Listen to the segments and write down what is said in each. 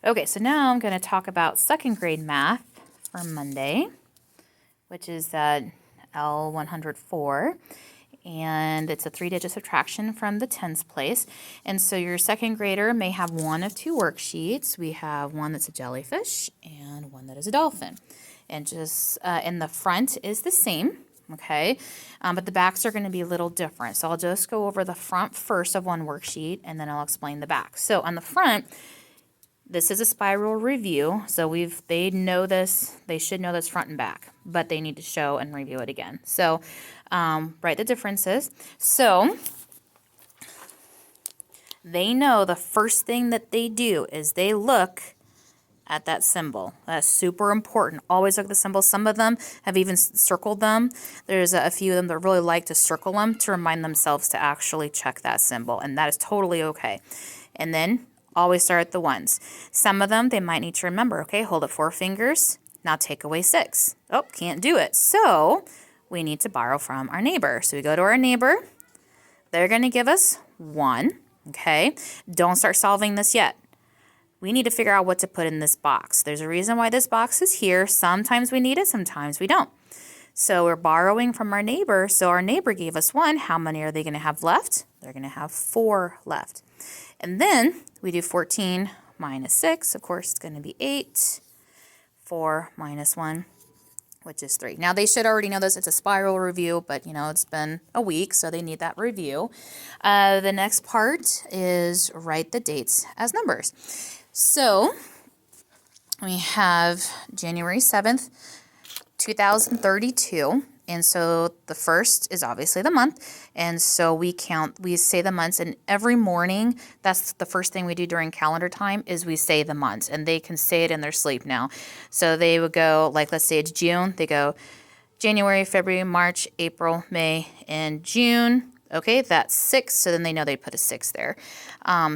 Okay, so now I'm going to talk about second grade math for Monday, which is L104. And it's a 3-digit subtraction from the tens place. And so your second grader may have one of two worksheets. We have one that's a jellyfish and one that is a dolphin. And just in the front is the same, okay? But the backs are going to be a little different. So I'll just go over the front first of one worksheet, and then I'll explain the back. So on the front, this is a spiral review, so they know this, they should know this front and back, but they need to show and review it again. So write the differences. So they know the first thing that they do is they look at that symbol. That's super important. Always look at the symbol. Some of them have even circled them. There's a few of them that really like to circle them to remind themselves to actually check that symbol, and that is totally okay. And then always start at the ones. Some of them, they might need to remember, okay, hold up 4 fingers. Now take away 6. Oh, can't do it. So we need to borrow from our neighbor. So we go to our neighbor. They're going to give us 1, okay? Don't start solving this yet. We need to figure out what to put in this box. There's a reason why this box is here. Sometimes we need it, sometimes we don't. So we're borrowing from our neighbor. So our neighbor gave us 1. How many are they going to have left? They're going to have 4 left. And then we do 14 minus 6. Of course, it's going to be 8. 4 minus 1, which is 3. Now, they should already know this. It's a spiral review, but, you know, it's been a week, so they need that review. The next part is write the dates as numbers. So we have January 7th, 2032. And so the first is obviously the month. And so we say the months, and every morning, that's the first thing we do during calendar time is we say the months, and they can say it in their sleep now. So they would go, like, let's say it's June. They go January, February, March, April, May, and June. Okay, that's 6. So then they know they put a 6 there.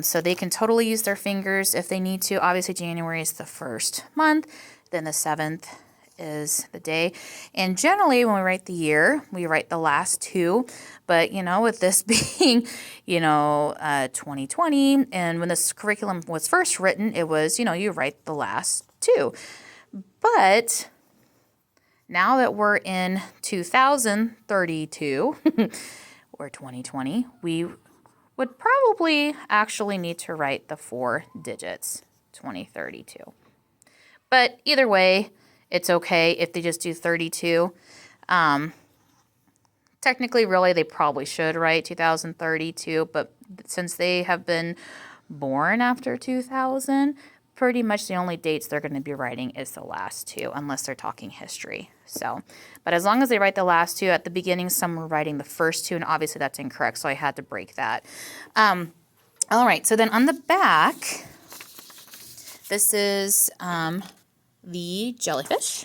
So they can totally use their fingers if they need to. Obviously, January is the first month. Then the 7th is the day. And generally when we write the year, we write the last 2, but you know, with this being, 2020, and when this curriculum was first written, it was, you write the last 2. But now that we're in 2032 or 2020, we would probably actually need to write the 4 digits, 2032. But either way, it's okay if they just do 32. Technically, really, they probably should write 2032, but since they have been born after 2000, pretty much the only dates they're going to be writing is the last 2, unless they're talking history. So, but as long as they write the last 2, at the beginning, some were writing the first 2, and obviously that's incorrect, so I had to break that. All right, so then on the back, this is the jellyfish.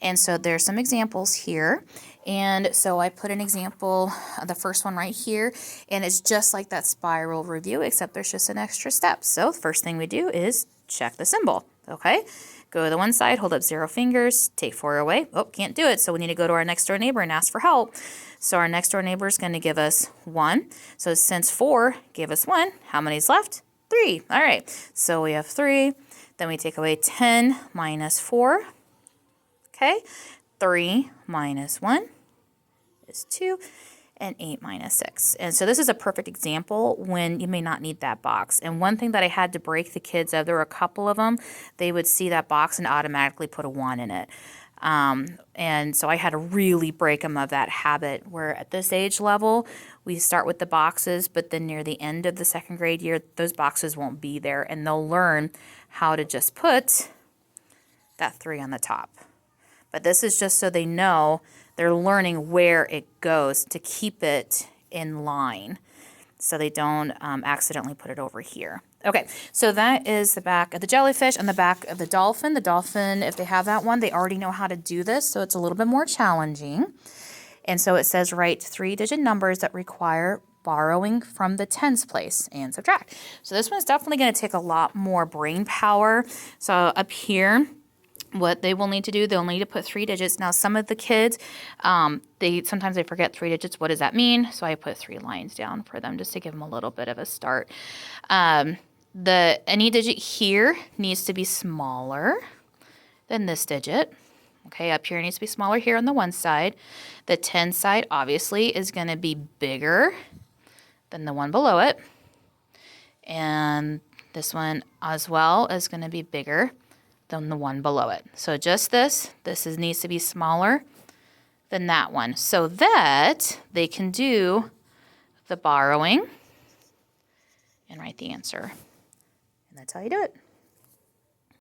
And so there's some examples here. And so I put an example, the first one right here, and it's just like that spiral review, except there's just an extra step. So the first thing we do is check the symbol, okay? Go to the one side, hold up 0 fingers, take 4 away. Oh, can't do it, so we need to go to our next door neighbor and ask for help. So our next door neighbor is going to give us 1. So since 4 gave us 1, how many's left? 3. All right, so we have 3. Then we take away 10 minus 4. Okay, 3 minus 1 is 2, and 8 minus 6. And so this is a perfect example when you may not need that box. And one thing that I had to break the kids of, there were a couple of them, they would see that box and automatically put a 1 in it. And so I had to really break them of that habit, where at this age level, we start with the boxes, but then near the end of the second grade year, those boxes won't be there, and they'll learn how to just put that 3 on the top. But this is just so they know they're learning where it goes to keep it in line, so they don't accidentally put it over here. Okay, so that is the back of the jellyfish and the back of the dolphin. The dolphin, if they have that one, they already know how to do this, so it's a little bit more challenging. And so it says write 3-digit numbers that require borrowing from the tens place and subtract. So this one's definitely going to take a lot more brain power. So up here, what they will need to do, they'll need to put 3 digits. Now, some of the kids, sometimes they forget 3 digits. What does that mean? So I put 3 lines down for them just to give them a little bit of a start. any digit here needs to be smaller than this digit. Okay, up here needs to be smaller here on the one side. The 10 side obviously is going to be bigger than the one below it. And this one as well is going to be bigger than the one below it. So just needs to be smaller than that one so that they can do the borrowing and write the answer. And that's how you do it.